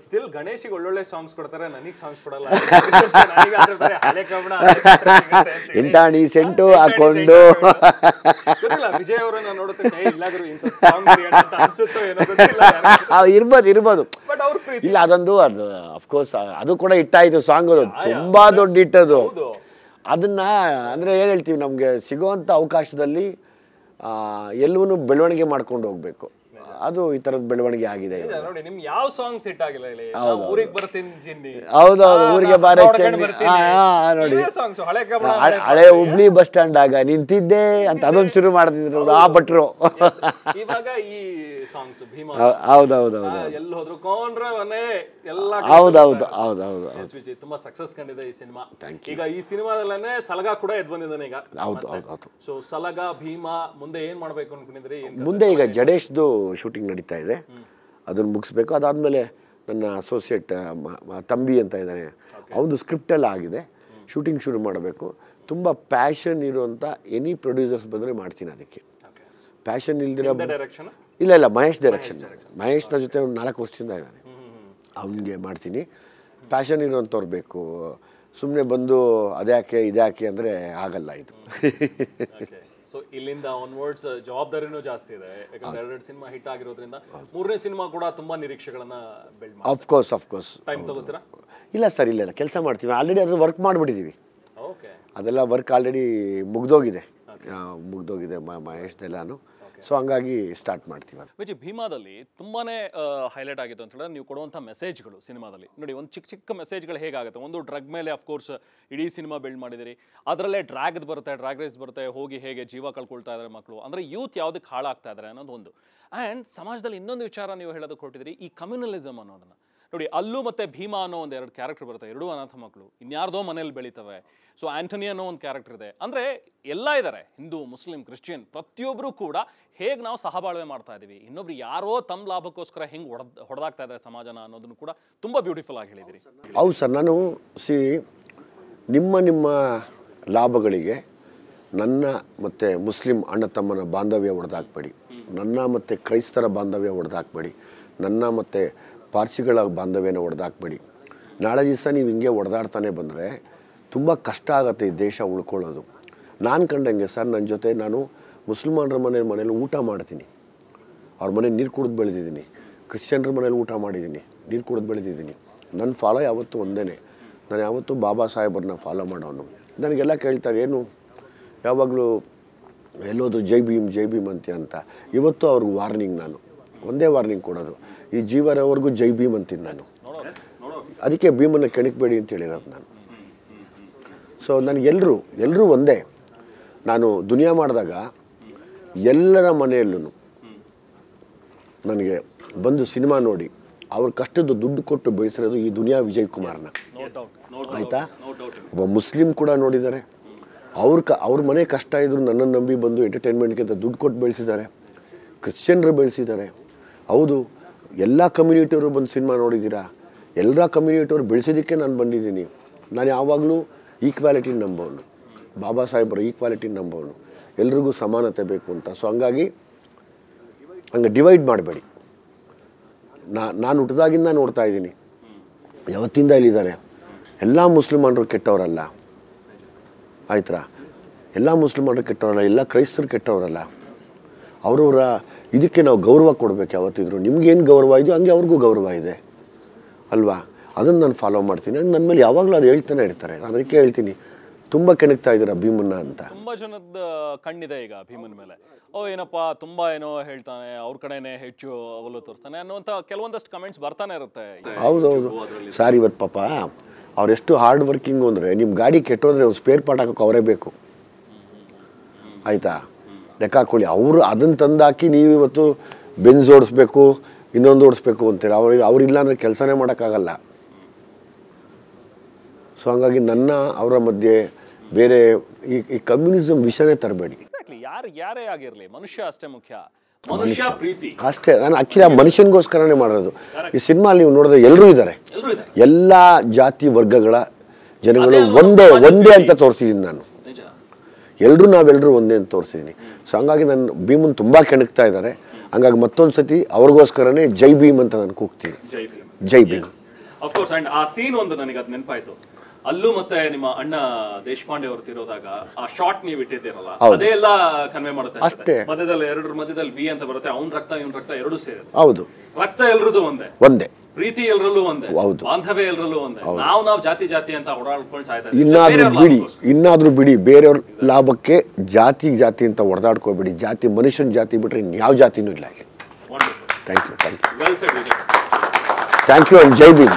Still ಗಣೇಶಿಗೆ ಒಳ್ಳೊಳ್ಳೆ songs ಕೊಡ್ತಾರೆ, ನನಗೆ ಸಾಂಗ್ಸ್ ಕೊಡಲ್ಲ. ಎಂಟಾಣಿ ಸೆಂಟು ಹಾಕೊಂಡು ಗೊತ್ತಿಲ್ಲ, ವಿಜಯ್ ಅವರನ್ನ ನೋಡುತ್ತೆ ಇಲ್ಲಾದ್ರೂ ಇಂಥ ಸಾಂಗ್ ಅನ್ಸುತ್ತೋ ಏನೋ ಇರ್ಬೋದು. ಬಟ್ ಅವ್ರ ಪ್ರೀತಿ ಇಲ್ಲ ಅದೊಂದು ಅದು ಅಫ್ಕೋರ್ಸ್ ಅದು ಕೂಡ ಹಿಟ್ಟಾಯಿತು ಸಾಂಗ್, ಅದು ತುಂಬಾ ದೊಡ್ಡ ಹಿಟ್ಟದು. ಅದನ್ನ ಅಂದ್ರೆ ಏನ್ ಹೇಳ್ತೀವಿ, ನಮ್ಗೆ ಸಿಗುವಂತ ಅವಕಾಶದಲ್ಲಿ ಎಲ್ಲವನ್ನೂ ಬೆಳವಣಿಗೆ ಮಾಡ್ಕೊಂಡು ಹೋಗ್ಬೇಕು. ಅದು ಈ ತರದ ಬೆಳವಣಿಗೆ ಆಗಿದೆ. ನೋಡಿ ನಿಮ್ ಯಾವ ಸಾಂಗ್ ಸೆಟ್ ಆಗಿಲ್ಲ ಹೇಳಿ, ಊರಿಗೆ ಬರ್ತೀನಿ ಜಿನ್ನಿ, ಹೌದೌದು, ಊರಿಗೆ ಬಾರೆ ನೋಡಿ, ಹಳೆ ಹುಬ್ಳಿ ಬಸ್ ಸ್ಟ್ಯಾಂಡ್ ಆಗ ನಿಂತಿದ್ದೆ ಅಂತ ಅದೊಂದು ಶುರು ಮಾಡ್ತಿದ್ರು ಆ ಭಟ್ರು. ಇವಾಗ ಈ ಸಾಂಗ್ಸ್ ಭೀಮಾ, ಹೌದೌದು, ಎಲ್ಲಿ ಹೋದ್ರು ಕೊಂಡ್ರವನೇ ಎಲ್ಲ. ಹೌದೌದು, ತುಂಬಾ ಸಕ್ಸಸ್ ಕಂಡಿದೆ ಈ ಸಿನಿಮಾ. ಈಗ ಈ ಸಿನಿಮಾದಲ್ಲೇ ಸಲಗ ಕೂಡ ಎದ್ ಬಂದಿದ್ದಾನೆ ಈಗ. ಹೌದು. ಸೊ ಸಲಗ ಭೀಮಾ ಮುಂದೆ ಏನ್ ಮಾಡ್ಬೇಕು ಅನ್ಕೊಂಡಿದ್ರಿ? ಮುಂದೆ ಈಗ ಜಡೇಶ್ದು ಶೂಟಿಂಗ್ ನಡೀತಾ ಇದೆ, ಅದನ್ನು ಮುಗಿಸ್ಬೇಕು. ಅದಾದಮೇಲೆ ನನ್ನ ಅಸೋಸಿಯೇಟ್ ತಂಬಿ ಅಂತ ಇದ್ದಾನೆ, ಅವನು ಸ್ಕ್ರಿಪ್ಟೆಲ್ಲ ಆಗಿದೆ, ಶೂಟಿಂಗ್ ಶುರು ಮಾಡಬೇಕು. ತುಂಬ ಪ್ಯಾಷನ್ ಇರುವಂಥ ಎನಿ ಪ್ರೊಡ್ಯೂಸರ್ಸ್ ಬಂದರೆ ಮಾಡ್ತೀನಿ. ಅದಕ್ಕೆ ಪ್ಯಾಷನ್ ಇಲ್ದಿರೋ ಇಲ್ಲ ಮಹೇಶ್ ಡೈರೆಕ್ಷನ್, ಮಹೇಶ್ನ ಜೊತೆ ಒಂದು 4 ವರ್ಷದಿಂದ ಇದ್ದಾನೆ, ಅವನಿಗೆ ಮಾಡ್ತೀನಿ. ಪ್ಯಾಷನ್ ಇರುವಂಥವ್ರು ಬೇಕು, ಸುಮ್ಮನೆ ಬಂದು ಅದ್ಯಾಕೆ ಇದ್ಯಾಕೆ ಅಂದರೆ ಆಗಲ್ಲ ಇದು. ಸೊ ಇಲ್ಲಿಂದ ಆನ್ವರ್ಡ್ಸ್ ಜವಾಬ್ದಾರಿನೂ ಜಾಸ್ತಿ ಇದೆ, ಯಾಕಂದ್ರೆ 2 ಸಿನಿಮಾ ಹಿಟ್ ಆಗಿರೋದ್ರಿಂದ 3ನೇ ಸಿನಿಮಾ ಕೂಡ ತುಂಬಾ ನಿರೀಕ್ಷೆಗಳನ್ನ ಬಿಲ್ಡ್ ಮಾಡಿ. ಆಫ್ಕೋರ್ಸ್ ಟೈಮ್ ತಗೋತೀರಾ? ಇಲ್ಲ ಸರ್, ಇಲ್ಲ ಕೆಲಸ ಮಾಡ್ತೀವಿ. ಆಲ್ರೆಡಿ ಅದ್ರ ವರ್ಕ್ ಮಾಡಿಬಿಟ್ಟಿದ್ದೀವಿ. ಅದೆಲ್ಲ ವರ್ಕ್ ಆಲ್ರೆಡಿ ಮುಗ್ದೋಗಿದೆ ಮಹೇಶ್ದೆಲ್ಲಾನು. ಸೊ ಹಂಗಾಗಿ ಸ್ಟಾರ್ಟ್ ಮಾಡ್ತೀವಿ. ವಿಜಯ್, ಭೀಮಾದಲ್ಲಿ ತುಂಬಾನೇ ಹೈಲೈಟ್ ಆಗಿತ್ತು ಅಂತ ಹೇಳಿದ್ರೆ ನೀವು ಕೊಡುವಂಥ ಮೆಸೇಜ್ಗಳು ಸಿನಿಮಾದಲ್ಲಿ. ನೋಡಿ, ಒಂದು ಚಿಕ್ಕ ಮೆಸೇಜ್ಗಳು ಹೇಗಾಗುತ್ತೆ. ಒಂದು ಡ್ರಗ್ ಮೇಲೆ ಅಫ್ಕೋರ್ಸ್ ಇಡೀ ಸಿನಿಮಾ ಬಿಲ್ಡ್ ಮಾಡಿದಿರಿ, ಅದರಲ್ಲೇ ಡ್ರ್ಯಾಗ್ ರೇಸ್ ಬರುತ್ತೆ, ಹೋಗಿ ಹೇಗೆ ಜೀವ ಕಳ್ಕೊಳ್ತಾ ಇದ್ದಾರೆ ಮಕ್ಕಳು, ಅಂದರೆ ಯೂತ್ ಯಾವುದಕ್ಕೆ ಹಾಳಾಗ್ತಾ ಇದ್ದಾರೆ ಅನ್ನೋದು ಒಂದು. ಆ್ಯಂಡ್ ಸಮಾಜದಲ್ಲಿ ಇನ್ನೊಂದು ವಿಚಾರ ನೀವು ಹೇಳೋದಕ್ಕೆ ಕೊಟ್ಟಿದ್ದೀರಿ, ಈ ಕಮ್ಯುನಲಿಸಮ್ ಅನ್ನೋದನ್ನು. ನೋಡಿ, ಅಲ್ಲೂ ಮತ್ತು ಭೀಮಾ ಅನ್ನೋ ಒಂದು 2 ಕ್ಯಾರೆಕ್ಟರ್ ಬರುತ್ತೆ, 2 ಅನಾಥ ಮಕ್ಕಳು, ಇನ್ಯಾರ್ದೋ ಮನೇಲಿ ಬೆಳೀತವೆ. ಸೊ ಆಂಟನಿ ಅನ್ನೋ ಒಂದು ಕ್ಯಾರೆಕ್ಟರ್ ಇದೆ. ಅಂದರೆ ಎಲ್ಲ ಇದ್ದಾರೆ, ಹಿಂದೂ, ಮುಸ್ಲಿಂ, ಕ್ರಿಶ್ಚಿಯನ್, ಪ್ರತಿಯೊಬ್ಬರು ಕೂಡ ಹೇಗೆ ನಾವು ಸಹಬಾಳ್ವೆ ಮಾಡ್ತಾ ಇದ್ದೀವಿ, ಇನ್ನೊಬ್ರು ಯಾರೋ ತಮ್ಮ ಲಾಭಕ್ಕೋಸ್ಕರ ಹೆಂಗೆ ಹೊಡೆದಾಗ್ತಾ ಇದ್ದಾರೆ ಸಮಾಜನ ಅನ್ನೋದನ್ನು ಕೂಡ ತುಂಬ ಬ್ಯೂಟಿಫುಲ್ ಆಗಿ ಹೇಳಿದಿರಿ. ಹೌದು ಸರ್, ನಾನು ನಿಮ್ಮ ಲಾಭಗಳಿಗೆ ನನ್ನ ಮತ್ತು ಮುಸ್ಲಿಂ ಅಣ್ಣ ತಮ್ಮನ ಬಾಂಧವ್ಯ ಹೊಡೆದಾಕ್ಬೇಡಿ, ನನ್ನ ಮತ್ತು ಕ್ರೈಸ್ತರ ಬಾಂಧವ್ಯ ಹೊಡೆದಾಕ್ಬೇಡಿ, ನನ್ನ ಮತ್ತು ಪಾರ್ಸಿಗಳ ಬಾಂಧವ್ಯನ ಹೊಡೆದಾಕ್ಬೇಡಿ. ನಾಳೆ ದಿವಸ ನೀವು ಹಿಂಗೆ ಹೊಡೆದಾಡ್ತಾನೆ ಬಂದರೆ ತುಂಬ ಕಷ್ಟ ಆಗುತ್ತೆ ಈ ದೇಶ ಉಳ್ಕೊಳ್ಳೋದು. ನಾನು ಕಂಡಂಗೆ ಸರ್, ನನ್ನ ಜೊತೆ ನಾನು ಮುಸಲ್ಮಾನರ ಮನೇಲಿ ಊಟ ಮಾಡ್ತೀನಿ, ಅವ್ರ ಮನೇಲಿ ನೀರು ಕುಡಿದು ಬೆಳೆದಿದ್ದೀನಿ, ಕ್ರಿಶ್ಚಿಯನ್ರ ಮನೇಲಿ ಊಟ ಮಾಡಿದ್ದೀನಿ, ನೀರು ಕುಡಿದು ಬೆಳೆದಿದ್ದೀನಿ. ನನ್ನ ಫಾಲೋ ಯಾವತ್ತೂ ಒಂದೇ, ನಾನು ಯಾವತ್ತೂ ಬಾಬಾ ಸಾಹೇಬ್ರನ್ನ ಫಾಲೋ ಮಾಡೋನು. ನನಗೆಲ್ಲ ಕೇಳ್ತಾರೆ, ಏನು ಯಾವಾಗಲೂ ಎಲ್ಲೋದ್ರು ಜೈ ಭೀಮ್ ಅಂತ. ಇವತ್ತು ಅವ್ರಿಗೆ ವಾರ್ನಿಂಗ್, ನಾನು ಒಂದೇ ವಾರ್ನಿಂಗ್ ಕೊಡೋದು, ಈ ಜೀವರವರೆಗೂ ಜೈ ಭೀಮ್ ಅಂತೀನಿ ನಾನು. ಅದಕ್ಕೆ ಭೀಮನ್ನು ಕೆಣಕಬೇಡಿ ಅಂತ ಹೇಳಿರೋದು ನಾನು. ಸೊ ನನಗೆಲ್ಲರೂ ಒಂದೇ. ನಾನು ದುನಿಯಾ ಮಾಡಿದಾಗ ಎಲ್ಲರ ಮನೆಯಲ್ಲೂ ನನಗೆ ಬಂದು ಸಿನಿಮಾ ನೋಡಿ ಅವ್ರ ಕಷ್ಟದ ದುಡ್ಡು ಕೊಟ್ಟು ಬೆಳೆಸಿರೋದು ಈ ದುನಿಯಾ ವಿಜಯ್ ಕುಮಾರ್ನ. ಆಯಿತಾ, ಒಬ್ಬ ಮುಸ್ಲಿಂ ಕೂಡ ನೋಡಿದ್ದಾರೆ, ಅವ್ರ ಮನೆ ಕಷ್ಟ ಇದ್ರು ನನ್ನನ್ನು ನಂಬಿ ಬಂದು ಎಂಟರ್ಟೈನ್ಮೆಂಟ್ಗೆ ಅಂತ ದುಡ್ಡು ಕೊಟ್ಟು ಬೆಳೆಸಿದ್ದಾರೆ. ಕ್ರಿಶ್ಚಿಯನ್ರು ಬೆಳೆಸಿದ್ದಾರೆ. ಹೌದು, ಎಲ್ಲ ಕಮ್ಯುನಿಟಿಯವರು ಬಂದು ಸಿನಿಮಾ ನೋಡಿದ್ದೀರಾ, ಎಲ್ಲ ಕಮ್ಯುನಿಟಿಯವರು ಬೆಳೆಸೋದಕ್ಕೆ ನಾನು ಬಂದಿದ್ದೀನಿ. ನಾನು ಯಾವಾಗಲೂ ಈಕ್ವಾಲಿಟಿ ನಂಬೋನು, ಬಾಬಾ ಸಾಹೇಬರು ಈಕ್ವಾಲಿಟಿ ನಂಬೋನು, ಎಲ್ರಿಗೂ ಸಮಾನತೆ ಬೇಕು ಅಂತ. ಸೊ ಹಂಗಾಗಿ ಹಂಗೆ ಡಿವೈಡ್ ಮಾಡಬೇಡಿ. ನಾನು ಹುಟ್ಟಿದಾಗಿಂದ ನೋಡ್ತಾ ಇದ್ದೀನಿ, ಯಾವತ್ತಿಂದ ಇಲ್ಲಿದ್ದಾರೆ. ಎಲ್ಲ ಮುಸ್ಲಿಮಾನರು ಕೆಟ್ಟವರಲ್ಲ, ಆಯ್ತಾ, ಎಲ್ಲ ಮುಸ್ಲಿಮಾನರು ಕೆಟ್ಟವರಲ್ಲ, ಎಲ್ಲ ಕ್ರೈಸ್ತರು ಕೆಟ್ಟವರಲ್ಲ. ಅವರವರ ಇದಕ್ಕೆ ನಾವು ಗೌರವ ಕೊಡಬೇಕು ಯಾವತ್ತಿದ್ರು. ನಿಮ್ಗೇನು ಗೌರವ ಇದೆಯೋ ಹಂಗೆ ಅವ್ರಿಗೂ ಗೌರವ ಇದೆ ಅಲ್ವಾ. ಅದನ್ನು ನಾನು ಫಾಲೋ ಮಾಡ್ತೀನಿ. ನನ್ನ ಮೇಲೆ ಯಾವಾಗಲೂ ಅದು ಹೇಳ್ತಾನೆ ಇರ್ತಾರೆ. ನಾನು ಅದಕ್ಕೆ ಹೇಳ್ತೀನಿ, ತುಂಬ ಕೆಣಕ್ತಾ ಇದ್ದೀರಾ ಭೀಮನ್ನ ಅಂತ. ತುಂಬ ಜನದ ಕಣ್ಣಿದೆ ಈಗ ಭೀಮನ ಮೇಲೆ. ಏನಪ್ಪ ತುಂಬ ಏನೋ ಹೇಳ್ತಾನೆ, ಅವ್ರ ಕಡೆನೇ ಹೆಚ್ಚು ಒಲವು ತೋರಿಸ್ತಾನೆ ಅನ್ನುವಂಥ ಕೆಲವೊಂದಷ್ಟು ಕಮೆಂಟ್ಸ್ ಬರ್ತಾನೆ ಇರುತ್ತೆ. ಹೌದೌದು ಸರ್, ಇವತ್ತು ಪಾಪ ಅವರೆಷ್ಟು ಹಾರ್ಡ್ ವರ್ಕಿಂಗು ಅಂದರೆ, ನಿಮ್ಮ ಗಾಡಿ ಕೆಟ್ಟೋದ್ರೆ ಒಂದು ಸ್ಪೇರ್ ಪಾರ್ಟ್ ಹಾಕೋಕೆ ಅವರೇ ಬೇಕು, ಆಯಿತಾ, ಲೆಕ್ಕ ಹಾಕೊಳ್ಳಿ. ಅವರು ಅದನ್ನು ತಂದಾಕಿ ನೀವು ಇವತ್ತು ಬೆಂಜ್ ಓಡಿಸ್ಬೇಕು, ಇನ್ನೊಂದು ಓಡಿಸ್ಬೇಕು ಅಂತೀರ. ಅವ್ರಿಲ್ಲ ಅಂದರೆ ಕೆಲಸನೇ ಮಾಡೋಕ್ಕಾಗಲ್ಲ. ಸೊ ಹಂಗಾಗಿ ಅವರ ಮಧ್ಯೆ ಬೇರೆ ಈ ಕಮ್ಯುನಿಸಮ್ ವಿಷಯನೇ ತರಬೇಡಿ. ಯಾರೇ ಆಗಿರಲಿ, ಮನುಷ್ಯ ಅಷ್ಟೇ ಮುಖ್ಯ, ಮನುಷ್ಯ ಪ್ರೀತಿ ಅಷ್ಟೇ. ನಾನು ಆ್ಯಕ್ಚುಲಿ ಆ ಮನುಷ್ಯನಿಗೋಸ್ಕರನೇ ಮಾಡೋದು. ಈ ಸಿನಿಮಾ ನೀವು ನೋಡಿದ್ರೆ ಎಲ್ಲರೂ ಇದ್ದಾರೆ, ಎಲ್ಲ ಜಾತಿ ವರ್ಗಗಳ ಜನಗಳು ಒಂದೇ ಅಂತ ತೋರಿಸಿದ್ದೀನಿ ನಾನು. ನಾವೆಲ್ಲರೂ ಒಂದೇ ಅಂತ ತೋರಿಸಿದ್ದೀನಿ. ಸೊ ಹಂಗಾಗಿ ನಾನು ಭೀಮನ್ ತುಂಬ ಕೆಣಕ್ತಾ ಇದ್ದಾರೆ. ಹಂಗಾಗಿ ಮತ್ತೊಂದು ಸತಿ ಅವ್ರಿಗೋಸ್ಕರನೇ ಜೈ ಭೀಮ್ ಅಂತ ನಾನು ಕೂಗ್ತೀನಿ. ಜೈ ಭೀಮ್. ಅಫ್ಕೋರ್ಸ್. ಅಂಡ್ ಆ ಸೀನ್ ಒಂದು ನನಗೆ ಅದು ನೆನಪಾಯ್ತು. ಅಲ್ಲೂ ಮತ್ತೆ ನಿಮ್ಮ ಅಣ್ಣ ದೇಶಪಾಂಡೆ ಅವರು ತಿರೋದಾಗ ಆ ಶಾರ್ಟ್ ನೀವು ಇಟ್ಟಿದ್ದೀರಲ್ಲ, ಅದೇ ಎಲ್ಲ ಕನ್ವೆ ಮಾಡುತ್ತೆ ಅಷ್ಟೇ. ಮಧ್ಯದಲ್ಲಿ ಎರಡರ ಮಧ್ಯದಲ್ಲಿ ವಿ ಅಂತ ಬರುತ್ತೆ, ಅವ್ನ ರಕ್ತ ಇವನ್ ರಕ್ತ ಎರಡೂ ಸೇರಿ. ಹೌದು, ರಕ್ತ ಎಲ್ರದ್ದು ಒಂದೇ, ಪ್ರೀತಿ ಎಲ್ರಲ್ಲೂ ಒಂದೇ, ಹೌದು, ಬಾಂಧವ್ಯ ಎಲ್ರಲ್ಲೂ ಒಂದೇ. ನಾವು ಜಾತಿ ಅಂತ ಹೊಡೆದಾಡ್ಕೊಂಡು ಸಾಯ್ತಾ ಇನ್ನಾದ್ರೂ ಬಿಡಿ ಬೇರೆಯವ್ರ ಲಾಭಕ್ಕೆ ಜಾತಿ ಅಂತ ಹೊಡೆದಾಡ್ಕೋಬೇಡಿ. ಜಾತಿ ಮನುಷ್ಯನ ಜಾತಿ ಬಿಟ್ರೆ ಇನ್ಯಾವ ಜಾತಿನೂ ಇಲ್ಲ ಇಲ್ಲಿ. Thank you, thank you, well said Vijay. Thank you and Jai Bhim.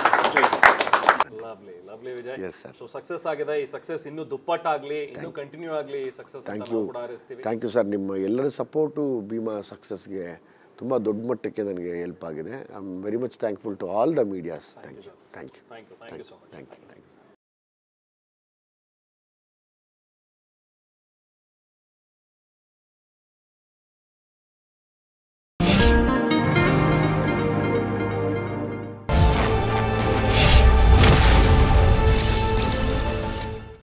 Lovely Vijay. So success ಆಗಿದೆ. ಈ ಸಕ್ಸಸ್ ಇನ್ನೂ ದುಪ್ಪಟ್ಟಾಗ್ಲಿ, ಇನ್ನೂ ಕಂಟಿನ್ಯೂ ಆಗಲಿ ಈ ಸಕ್ಸಸ್. Thank you sir. ನಿಮ್ಮ ಎಲ್ಲರ ಸಪೋರ್ಟು ಭೀಮಾ ಸಕ್ಸಸ್ಗೆ ತುಂಬ ದೊಡ್ಡ ಮಟ್ಟಕ್ಕೆ ನನಗೆ ಹೆಲ್ಪ್ ಆಗಿದೆ. I am very much thankful to all the medias. Thank you, thank you, thank you so much. Thank you.